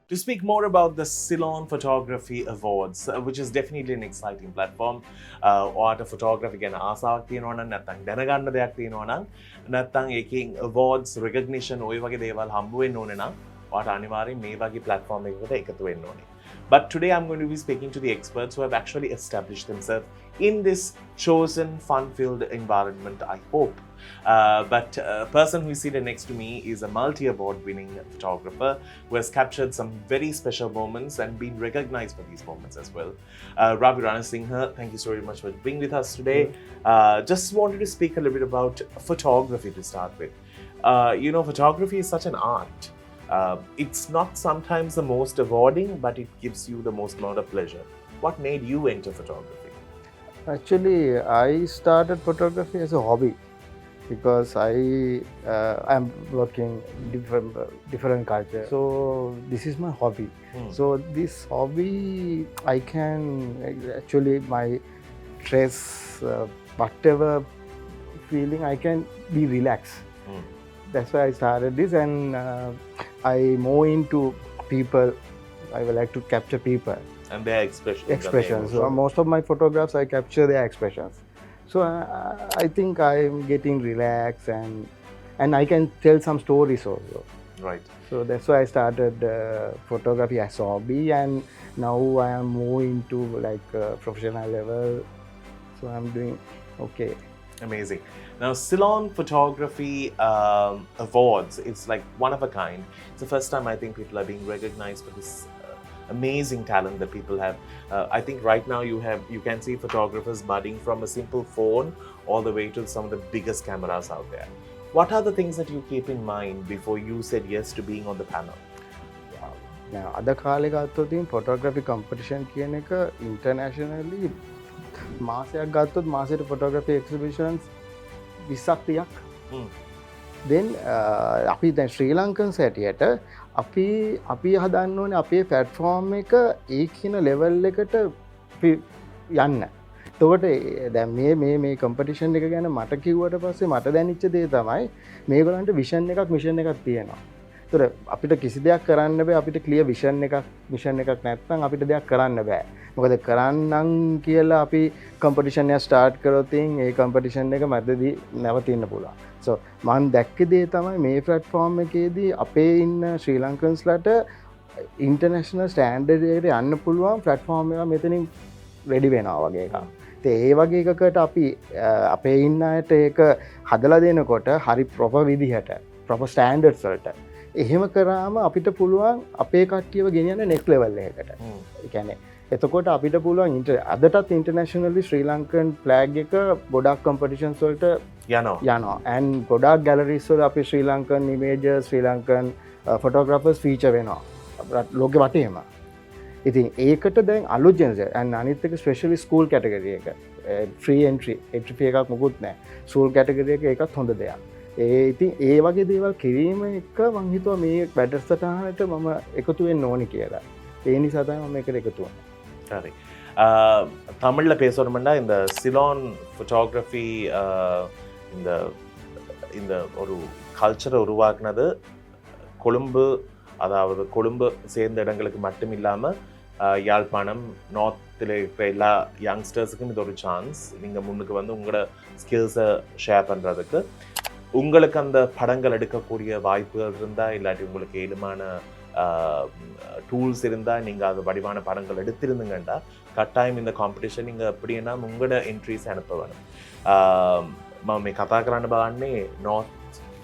To speak more about the Ceylon Photography Awards, which is definitely an exciting platform. ඔයාට photography ගැන ආසාවක් තියෙනවා නම් නැත්නම් දැනගන්න දෙයක් තියෙනවා නම් නැත්නම් ඒකෙන් awards recognition ඔය වගේ දේවල් හම්බ වෙන්න ඕනේ නම් ඔයාට අනිවාර්යෙන් මේ වගේ platform එකකට එකතු වෙන්න ඕනේ. But today I'm going to be speaking to the experts who have actually established themselves in this chosen fun-filled environment, I hope. But a person who is seated next to me is a multi-award winning photographer who has captured some very special moments and been recognized for these moments as well. Ravi Ranasinghe, thank you so very much for being with us today. Just wanted to speak a little bit about photography to start with. Photography is such an art. It's not sometimes the most rewarding, but it gives you the most amount of pleasure. What made you enter photography? Actually, I started photography as a hobby because I'm working different culture. So this is my hobby. So this hobby, I can actually my stress, whatever feeling, I can be relaxed. That's why I started this, and I move into people. I would like to capture people. And their Expressions. So most of my photographs, I capture their expressions. So I think I'm getting relaxed, and I can tell some stories also. Right. So that's why I started photography as a hobby, and now I am moving to like professional level. So I'm doing okay. Amazing. Now, Ceylon Photography Awards, it's like one of a kind. It's the first time I think people are being recognized for this amazing talent that people have. I think right now you can see photographers budding from a simple phone all the way to some of the biggest cameras out there. What are the things that you keep in mind before you said yes to being on the panel? Now, අද කාලේ ගත්තොත් photography competition කියන එක internationally මාසයක් ගත්තොත් මාසෙට photography exhibitions 20ක් 30ක්. Then අපි දැන් ශ්‍රී ලංකන්ස් හැටියට අපි හදන්න ඕනේ අපේ platform එක ඒ කියන level එකට යන්න. එතකොට දැන් මේ competition එක ගැන මට කිව්වට පස්සේ මට දැනෙච්ච දේ තමයි මේගොල්ලන්ට vision එකක් mission එකක් තියෙනවා. ඒතර අපිට කිසි දෙයක් කරන්න බෑ අපිට clear vision එකක් නැත්නම් අපිට දෙයක් කරන්න බෑ. මොකද කරන්නම් කියලා අපි competition එක start කරොත් ඒ competition එක මැදදී නැවතින්න පුළුවන්. So මම දැක්ක දේ තමයි මේ platform එකේදී අපේ ඉන්න ශ්‍රී ලංකන්ස්ලාට international standard එකට යන්න පුළුවන් platform එක මෙතනින් ready වෙනවා වගේ එකක්. ඒ වගේ එකකට අපි අපේ ඉන්න අයට ඒක හදලා දෙනකොට හරි proper විදිහට proper standards වලට එහෙම කරාම අපිට පුළුවන් අපේ කට්ටියව ගෙනියන්න next level එකකට. ඒ කියන්නේ එතකොට අපිට පුළුවන් අදටත් internationally ශ්‍රී ලංකන් flag එක ගොඩක් competitions වලට යනවා. and ගොඩක් galleries වල අපි ශ්‍රී ලංකන් images ශ්‍රී ලංකන් photographers feature වෙනවා. ලෝකෙ වටේම. ඉතින් ඒකට දැන් අලුත් generation and අනිත් එක especially school category එක free entry fee එකක් මොකුත් නැහැ. school category එක ඒකත් හොඳ දෙයක්. ඉතින් ඒ වගේ දේවල් කිරීම එක මං හිතුවා මේ වැඩසටහනට මම එකතු වෙන්න ඕනි කියලා. ඒ නිසා තමයි මම මේකට එකතු වුණේ. சரி. தமிழில் பேசணும்னா இந்த சிலான் ஃபோட்டோகிராஃபி இந்த இந்த ஒரு கல்ச்சரை உருவாக்குனது கொழும்பு சேர்ந்த இடங்களுக்கு மட்டும் இல்லாமல் யாழ்ப்பாணம் நார்த்தில் இருக்கிற எல்லா யங்ஸ்டர்ஸுக்கும் இது ஒரு சான்ஸ். நீங்கள் முன்னுக்கு வந்து உங்களோட ஸ்கில்ஸை ஷேர் பண்ணுறதுக்கு உங்களுக்கு அந்த படங்கள் எடுக்கக்கூடிய வாய்ப்புகள் இருந்தால் இல்லாட்டி உங்களுக்கு ஏதுமான டூல்ஸ் இருந்தால் நீங்கள் அது வடிவான படங்கள் எடுத்திருந்துங்கண்டா කට්ටායම இந்த කාම්පිටිෂන් நீங்கள் எப்படின்னா உங்களோட என்ட்ரிஸ் අනුප වෙනවා. මම මේ කතා කරන්න බලන්නේ නෝත්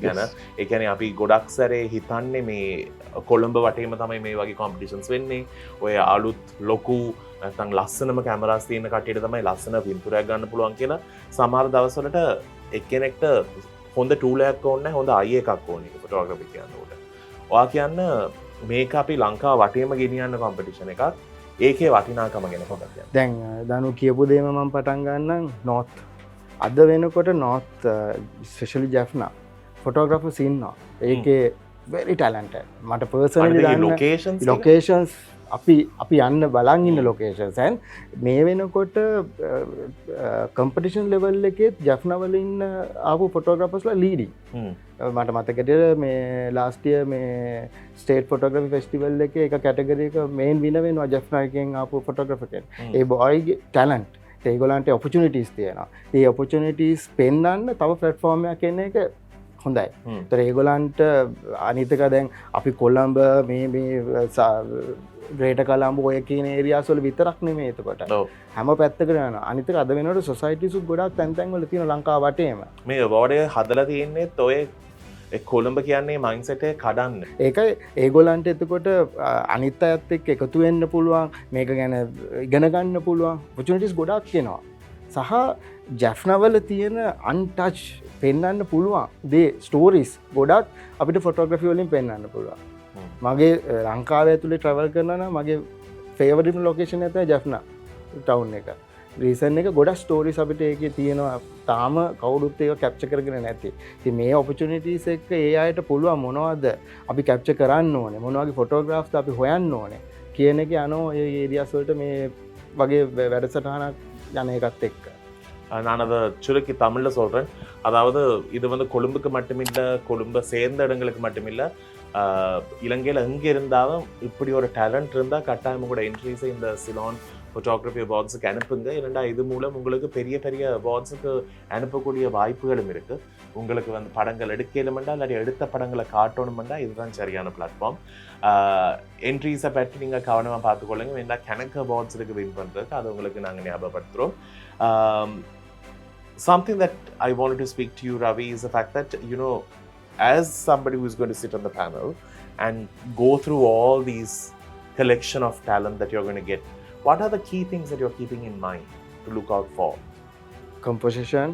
ගැන. ඒ කියන්නේ අපි ගොඩක් සැරේ හිතන්නේ මේ කොළඹ වටේම තමයි මේ වගේ කම්පිටිෂන්ස් වෙන්නේ. ඔය අලුත් ලොකු නැත්නම් ලස්සනම කැමරාස් තියෙන කට්ටියට තමයි ලස්සන පින්තූරයක් ගන්න පුළුවන් කියලා. සමහර දවස්වලට එක්කෙනෙක්ට හොඳ ටූල් එකක් ඕනේ නැහැ, හොඳ අයි එකක් ඕනේ ෆොටෝග්‍රැෆි කියනකොට. ඔයා කියන්න මේක අපි ලංකාව වටේම ගෙනියන්න කම්පිටිෂන් එකක්. ඒකේ වටිනාකම ගැන පොඩ්ඩක් කියන්න. දැන් දනු කියපු දේම මම පටන් ගන්නම් නෝත්. අද වෙනකොට නෝත් ස්පෙෂලි ජැෆ්නා ෆොටෝග්‍රැෆර්ස් ඉන්නවා. ඒකේ very talented. මට personally locations අපි යන්න බලන් ඉන්න ලොකේෂන්ස් ඇන් මේ වෙනකොට කම්පිටිෂන් ලෙවල් එකෙත් ජැෆ්නවල ඉන්න ආපු ෆොටෝග්‍රාෆර්ස්ලා ලීඩින් මට මතකද මේ ලාස්ටිය මේ ස්ටේට් ෆොටෝග්‍රෆි ෆෙස්ටිවල් එකේ එක කැටගරි එක මේන් විනර් වෙනවා ජැෆ්නා එකෙන් ආපු ෆොටෝග්‍රාෆර් කෙනෙක්. ඒ බොයිගේ ටැලන්ට් ඒගොල්ලන්ට ඔපචුනිටිස් තියෙනවා. ඒ ඔපචුනිටිස් පෙන්වන්න තව ප්ලැට්ෆෝම් එකක් එන එක හොඳයි. ඒතර ඒගොල්ලන්ට අනිතක දැන් අපි කොළඹ මේ ග්‍රේට කළම්බ ඔය කියන ඒරියාස් වල විතරක් නෙමෙයි එතකොට. හැම පැත්තකට යනවා. අනිතක අද වෙනකොට සොසයිටිස් ගොඩක් තැන් තැන් වල තියෙන ලංකාව වටේම. මේ අවෝඩ් එක හදලා තියෙන්නේත් ඔය කොළඹ කියන්නේ මයින්ඩ්සෙට් එක කඩන්න. ඒකයි ඒගොල්ලන්ට එතකොට අනිත් අයත් එක්ක එකතු වෙන්න පුළුවන්, මේක ගැන ඉගෙන ගන්න පුළුවන් ඔපචුනිටිස් ගොඩක් එනවා. සහ ජැෆ්නවල තියෙන අන්ටච් පෙන්වන්න පුළුවන් දේ ස්ටෝරිස් ගොඩක් අපිට ෆොටෝග්‍රෆි වලින් පෙන්වන්න පුළුවන්. මගේ ලංකාවේ ඇතුලේ ට්‍රැවල් කරනවා නම් මගේ ෆේවරිට් ලොකේෂන් එක තමයි ජැෆ්නා ටවුන් එක. රීසන් එක ගොඩක් ස්ටෝරිස් අපිට ඒකේ තියෙනවා. තාම කවුරුත් ඒක කැප්චර් කරගෙන නැති. ඉතින් මේ ඔපචුනිටිස් එක්ක ඒ අයට පුළුවන් මොනවද අපි කැප්චර් කරන්න ඕනේ, මොන වගේ ෆොටෝග්‍රාෆ්ස්ද අපි හොයන්න ඕනේ කියන එක යනවා ඒ ඒරියාස් වලට මේ වගේ වැඩසටහනක් යන එකත් එක්ක. நான் அதை சுருக்கி தமிழில் சொல்கிறேன். அதாவது இது வந்து கொழும்புக்கு மட்டுமில்லை, கொழும்பை சேர்ந்த இடங்களுக்கு மட்டுமில்லை, இலங்கையில் எங்கே இருந்தாலும் இப்படி ஒரு டேலண்ட் இருந்தால் கட்டாயம் கூட என்ட்ரிஸை இந்த சிலான் ஃபோட்டோகிராஃபி அவார்ட்ஸுக்கு அனுப்புங்க. இரண்டா இது மூலம் உங்களுக்கு பெரிய பெரிய அவார்ட்ஸுக்கு அனுப்பக்கூடிய வாய்ப்புகளும் இருக்குது. உங்களுக்கு வந்து படங்கள் எடுக்கலுமெண்டா இல்லாட்டி எடுத்த படங்களை காட்டணுமெண்டா இதுதான் சரியான பிளாட்ஃபார்ம். என்ட்ரிஸை பற்றி நீங்கள் கவனமாக பார்த்துக்கொள்ளுங்க. வேண்டா கணக்கு அவார்ட்ஸுக்கு வின் பண்ணுறதுக்கு அது உங்களுக்கு நாங்கள் ஞாபகப்படுத்துகிறோம். Something that I wanted to speak to you, Ravi, is the fact that, you know, as somebody who is going to sit on the panel and go through all these collection of talent that you're going to get, what are the key things that you're keeping in mind to look out for? Composition,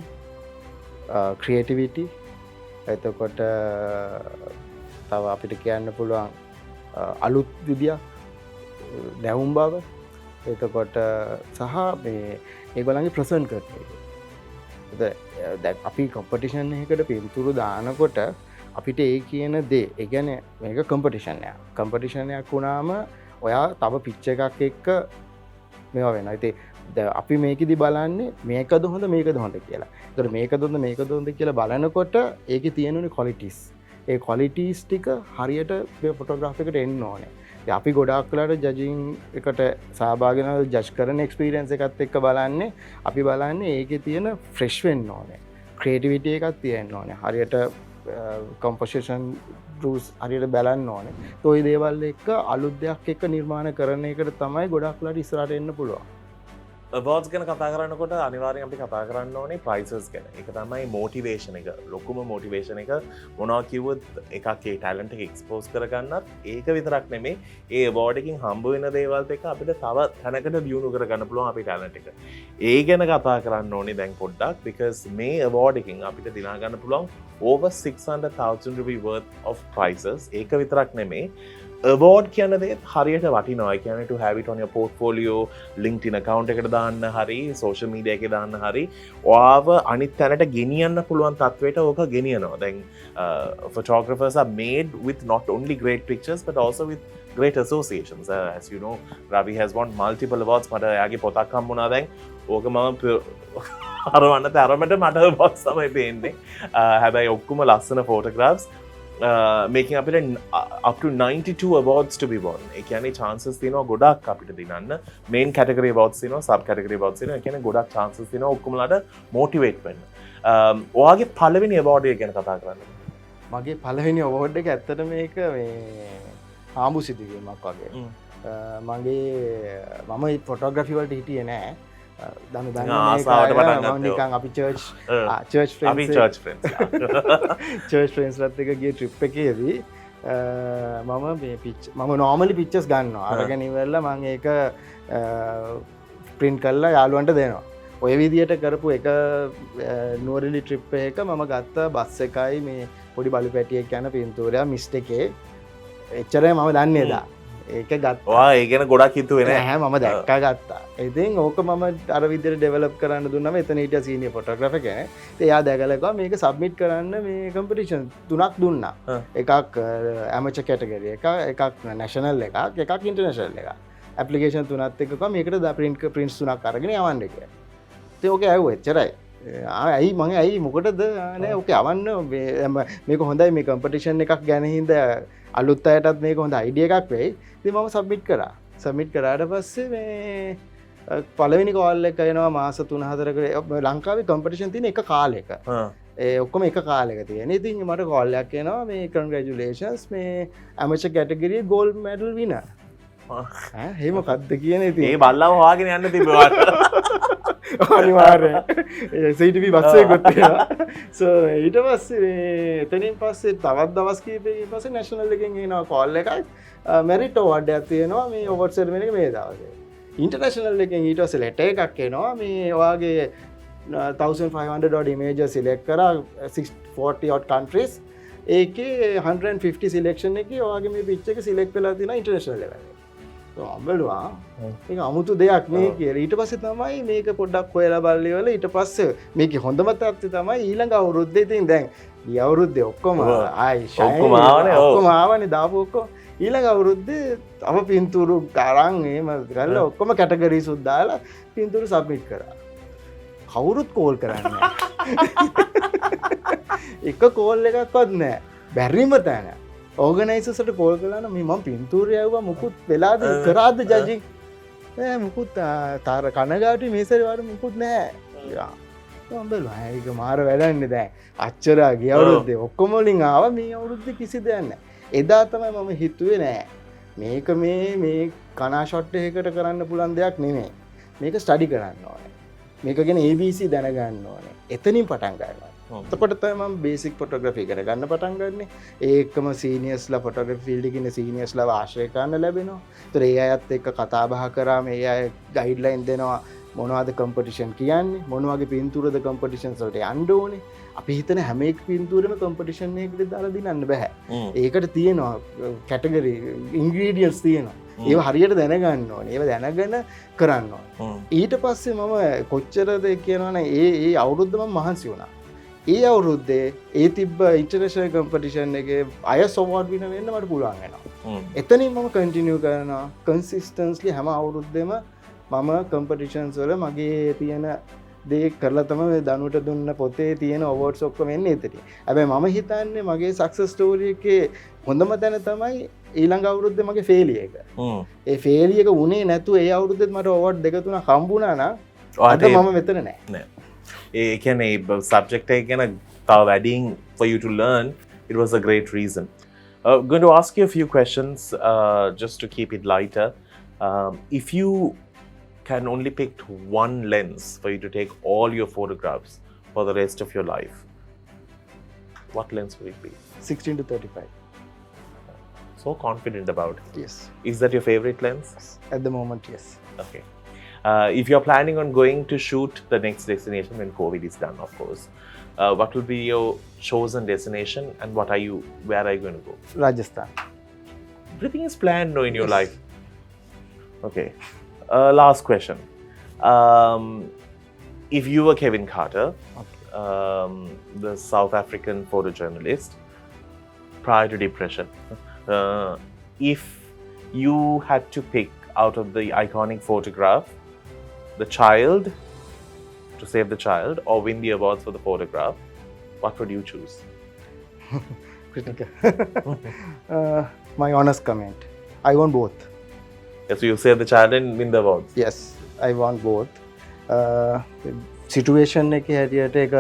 creativity, එතකොට තව අපිට කියන්න පුළුවන් අලුත් විදියක්, නැවුම් බව, එතකොට සහ මේ ඒගොල්ලන්ගේ ප්‍රසන්ට් කරන එක. අපි කොම්පිටිෂන් එකකට පින්තුරු දානකොට අපිට ඒ කියන දේ, ඒ කියන්නේ මේක කොම්පිටිෂන් එකක්. කොම්පිටිෂන් එකක් වුණාම ඔයා තව පිච් එකක් එක්ක මේවා වෙනවා. ඉතින් අපි මේකෙදි බලන්නේ මේකද හොඳ මේකද හොඳ කියලා. ඒතර මේකද හොඳ මේකද හොඳ කියලා බලනකොට ඒකේ තියෙනුනේ ක්වොලිටිස්. ඒ ක්වොලිටිස් ටික හරියට මේ ෆොටෝග්‍රාෆ් එකට එන්න ඕනේ. අපි ගොඩාක් වෙලාට ජජින් එකට සහභාගී වෙනවා, ජජ් කරන එක්ස්පීරියන්ස් එකත් එක්ක බලන්නේ අපි බලන්නේ ඒකේ තියෙන ෆ්‍රෙෂ් වෙන්න ඕනේ, ක්‍රියේටිවිටි එකක් තියෙන්න ඕනේ, හරියට කම්පොසිෂන් රූල්ස් හරියට බලන්න ඕනේ. ඒ දේවල් එක්ක අලුත් දෙයක් එක්ක නිර්මාණ කරන එකට තමයි ගොඩාක් වෙලාට ඉස්සරහට එන්න පුළුවන්. අවාර්ඩ්ස් ගැන කතා කරනකොට අනිවාර්යෙන් අපි කතා කරන්න ඕනේ ප්‍රයිසස් ගැන. ඒක තමයි මොටිවේෂන් එක. ලොකුම මොටිවේෂන් එක මොනවා කිව්වොත් එකක් ඒ ටැලන්ට් එක එක්ස්පෝස් කරගන්නත් ඒක විතරක් නෙමෙයි, ඒ අවෝඩ් එකකින් හම්බ වෙන දේවල්ත් එක්ක අපිට තව තැනකට දියුණු කරගන්න පුළුවන් අපේ ටැලන්ට් එක. ඒ ගැන කතා කරන්න ඕනේ දැන් පොඩ්ඩක්, because මේ අවෝඩ් එකකින් අපිට දිනා ගන්න පුළුවන් over 600,000 rupee worth of prizes. ඒක විතරක් නෙමෙයි, award කියන දේත් හරියට වටිනවා. ඒ කියන්නේ to have it on your portfolio, LinkedIn account එකට දාන්න හරි, social media එකේ දාන්න හරි, ඔයාව අනිත් තැනට ගෙනියන්න පුළුවන් තත්වයට ඕක ගෙනියනවා. දැන් photographers are made with not only great pictures but also with great associations. As you know, Ravi has won multiple awards. මට එයාගේ පොතක් හම්බුණා දැන්. ඕක මම අරවන්න තරමට මට box තමයි පේන්නේ. හැබැයි ඔක්කොම ලස්සන photographs. Making අපිට up to 92 awards to be won. ඒ කියන්නේ chances තියෙනවා ගොඩක් අපිට දිනන්න. main category awards තියෙනවා, sub category awards තියෙනවා. ඒ කියන්නේ ගොඩක් chances තියෙනවා ඔක්කොමලාට motivate වෙන්න. ඔයාගේ පළවෙනි award එක ගැන කතා කරන්න. මගේ පළවෙනි award එක ඇත්තට මේක මේ ආඹු සිදුවීමක් වගේ. මම ෆොටෝග්‍රැෆි වලට හිටියේ නෑ. නිකන් අපි චර්ච් ෆ්‍රෙන්ඩ්ස්ලත් එක ගිය ට්‍රිප් එකේදී මම නෝමලි පිච්චස් ගන්නවා. අරගෙන ඉවරලා මම ඒක ප්‍රින්ට් කරලා යාළුවන්ට දෙනවා. ඔය විදියට කරපු එක නුවරඑළිය ට්‍රිප් එක මම ගත්ත බස් එකයි මේ පොඩි බලු පැටියෙක් යන පින්තූරය මිස්ට් එකේ එච්චරයි මම දන්නේ එදා. ඒක ගත්තා. ඒ ගැන ගොඩක් හිතුවේ නෑ. මම දැක්කා ගත්තා. ඉතින් ඕක මම අර විදිහට ඩෙවලොප් කරන්න දුන්නම එතන හිටිය සීනියර් ෆොටෝග්‍රැෆර් කෙනෙක්. ඉතින් එයා දැකලා කිව්වා මේක සබ්මිට් කරන්න මේ කම්පිටිෂන් 3ක් දුන්නා. එකක් ඇමචර් කැටගරි එකක්, නැෂනල් එකක්, එකක් ඉන්ටර්නැෂනල් එකක්. ඇපලිකේෂන් තුනත් එක්ක මේකට ප්‍රින්ස් තුනක් අරගෙන යවන්න එක. ඉතින් ඕක ඇහුවා එච්චරයි. ඇයි මං ඇයි මොකටද නෑ ඕක යවන්න මේක හොඳයි මේ කම්පිටිෂන් එකක් ගැන හින්දා අලුත් අයටත් මේක හොඳ අයිඩියා එකක් වෙයි. ඉතින් මම සබ්මිට් කරා. සබ්මිට් කරාට පස්සේ මේ පළවෙනි කෝල් එක එනවා මාස 3-4කට ලංකාවේ කම්පිටිෂන් තියෙන එක කාලෙක. ඔක්කොම එක කාලෙක තියෙන. ඉතින් මට කෝල් එකක් එනවා මේ කන්ග්‍රැචුලේෂන්ස් මේ ඇමචර් කැටගරියේ ගෝල්ඩ් මෙඩල් විනර්. එහෙම මොකද්ද කියන්නේ ඉතින්. ඒ බල්ලව හොයාගෙන යන්න තිබ්බා. අනිවාර්යෙන්. CTV බස් එකේ ගොත් වෙනවා. සෝ ඊට පස්සේ මේ එතනින් පස්සේ තවත් දවස් කිහිපයකින් පස්සේ නැෂනල් එකෙන් එනවා කෝල් එකක්. මෙරිට් අවෝඩ් එකක් තියෙනවා මේ අවෝඩ් සෙරමනි එක මේ දවසේ. ඉන්ටර්නැෂනල් එකෙන් ඊට පස්සේ ලෙටර් එකක් එනවා මේ ඔයාගේ 1500 odd images select කරා 640 odd countries ඒකේ 150 selection එකේ ඔයාගේ මේ pitch එක select වෙලා තියෙනවා ඉන්ටර්නැෂනල් level එකේ. so අම්බලුවා මේක අමුතු දෙයක් නේ කියලා. ඊට පස්සේ තමයි මේක පොඩ්ඩක් හොයලා බලලිවල ඊට පස්සේ මේකේ හොඳම තත්ත්වය තමයි ඊළඟ අවුරුද්දේ ඉතින් දැන් ඊ අවුරුද්දේ ඔක්කොම ආයි ඔක්කොම ආවනේ. ඔක්කොම ආවනේ දාපු ඔක්කොම ඊළඟ අවුරුද්දේ තව පින්තූරු කරන් එහෙම කරලා ඔක්කොම කැටගරිස් උත් දාලා පින්තූරු සබ්මිට් කරා. කවුරුත් කෝල් කරන්නේ එක කෝල් එකක්වත් නෑ. බැරිම තැන ඕගනයිසර්ස්ට කෝල් කළා නම් මම පින්තූරය යවුවා මුකුත් වෙලාද කරාද ජජින් නෑ මුකුත් තාර කනගාටුයි මේ සැරේ වාර මුකුත් නෑ. මම බැලුවා ඒක මාර වැඩන්නේ දැන් අච්චර ගිය අවුරුද්දේ ඔක්කොම වලින් ආවා මේ අවුරුද්දේ කිසි දෙයක් නෑ. එදා තමයි මම හිතුවේ නෑ මේක මේ කනා ෂොට් එකකට කරන්න පුළුවන් දෙයක් නෙමෙයි. මේක ස්ටඩි කරන්න ඕනේ. මේක ගැන ABC දැනගන්න ඕනේ. එතනින් පටන් ගන්නවා. එතකොට තමයි මම බේසික් ෆොටෝග්‍රැෆි ඉගෙන ගන්න පටන් ගන්නෙ. ඒකම සීනියර්ස්ලා ෆොටෝග්‍රැෆි ෆීල්ඩ් එකේ ඉන්න සීනියර්ස්ලා ආශ්‍රය කරන්න ලැබෙනවා. ඒතර ඒ අයත් එක්ක කතා බහ කරා මේ අය ගයිඩ්ලයින් දෙනවා මොනවද කම්පිටිෂන් කියන්නේ මොන වගේ පින්තූරද කම්පිටිෂන්ස් වලට යන්න ඕනේ. අපි හිතන හැම එක පින්තූරෙම කම්පිටිෂන් එකකට දාලා දිනන්න බෑ. ඒකට තියෙනවා කැටගරි ඉන්ග්‍රීඩියන්ට්ස් තියෙනවා. ඒව හරියට දැනගන්න ඕනේ. ඒව දැනගෙන කරන්න ඕනේ. ඊට පස්සේ මම කොච්චරද කියනවනේ ඒ අවුරුද්ද මම මහන්සි වුණා. ඒ අවුරුද්දේ ඒ තිබ්බ ඉන්ටර්නැෂනල් කම්පිටිෂන් එකේ IS award winner වෙන්න මට පුළුවන් වෙනවා. එතනින් මම කන්ටිනියු කරනවා කන්සිස්ටන්ට්ලි හැම අවුරුද්දෙම මම කම්පිටිෂන්ස් වල මගේ තියෙන දේ කරලා තමයි දනුවට දුන්න පොතේ තියෙන අවෝඩ්ස් ඔක්කොම එන්නේ එතනින්. හැබැයි මම හිතන්නේ මගේ සක්සස් ස්ටෝරි එකේ හොඳම තැන තමයි ඊළඟ අවුරුද්දේ මගේ ෆේලියර් එක. ඒ ෆේලියර් එක උනේ නැතුව ඒ අවුරුද්දෙත් මට අවෝඩ් දෙක තුනක් හම්බුණා නම් අද මම මෙතන නැහැ. ඒ කියන්නේ සබ්ජෙක්ට් එක ගැන තව වැඩින් for you to learn, it was a great reason. Going to ask you a few questions just to keep it lighter. If you can only pick one lens for you to take all your photographs for the rest of your life, what lens would it be? 16-35. So confident about it. Yes. Is that your favorite lens? At the moment, yes. Okay. If you're planning on going to shoot the next destination when COVID is done, of course, what will be your chosen destination and where are you going to go? Rajasthan. Everything is planned now in your Yes. life. Okay. Last question. If you were Kevin Carter, the South African photojournalist, prior to depression, if you had to pick out of the iconic photograph, the child, to save the child, or win the awards for the photograph, what would you choose? Critical. My honest comment. I want both. Yes, so you save the child and win the awards. Yes, I want both. Situation එකේ හැටියට එක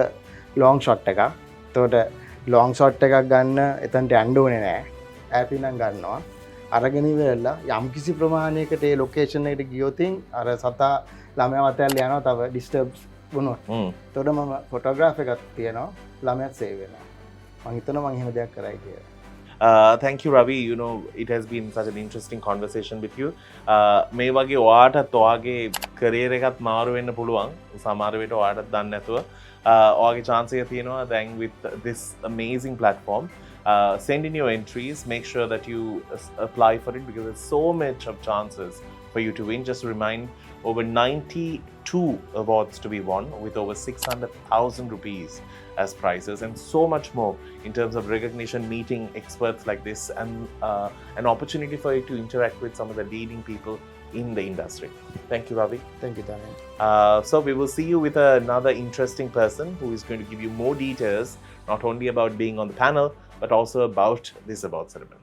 long shot එකක්. එතකොට long shot එකක් ගන්න එතනට යන්න ඕනේ නෑ. ඈතින් නම් ගන්නවා. අරගෙන ඉවරලා යම් කිසි ප්‍රමාණයකට ඒ ලොකේෂන් එකට ගියොතින් අර සතා ළමයා අතල්ලා යනවා තව ඩිස්ටර්බ්ස් වුණොත්. එතකොට මම ෆොටෝග්‍රාෆ් එකක් තියනවා ළමයාත් සේව් වෙනවා. මම හිතනවා මම එහෙම දෙයක් කරයි කියලා. Thank you, Ravi. You know, it has been such an interesting conversation with you. මේ වගේ ඔයාටත් ඔයාගේ career එකත් මාරු වෙන්න පුළුවන්. සමහර වෙලට ඔයාටත් දන්නේ නැතුව ඔයාගේ chance එක තියෙනවා දැන් with this amazing platform. Send in your entries. Make sure that you apply for it because there's so much of chances for you to win. Just to remind, over 92 awards to be won with over 600,000 rupees as prizes and so much more in terms of recognition, meeting experts like this and an opportunity for you to interact with some of the leading people in the industry. Thank you, Ravi. Thank you, Daniel. So we will see you with another interesting person who is going to give you more details, not only about being on the panel, but also about this award ceremony.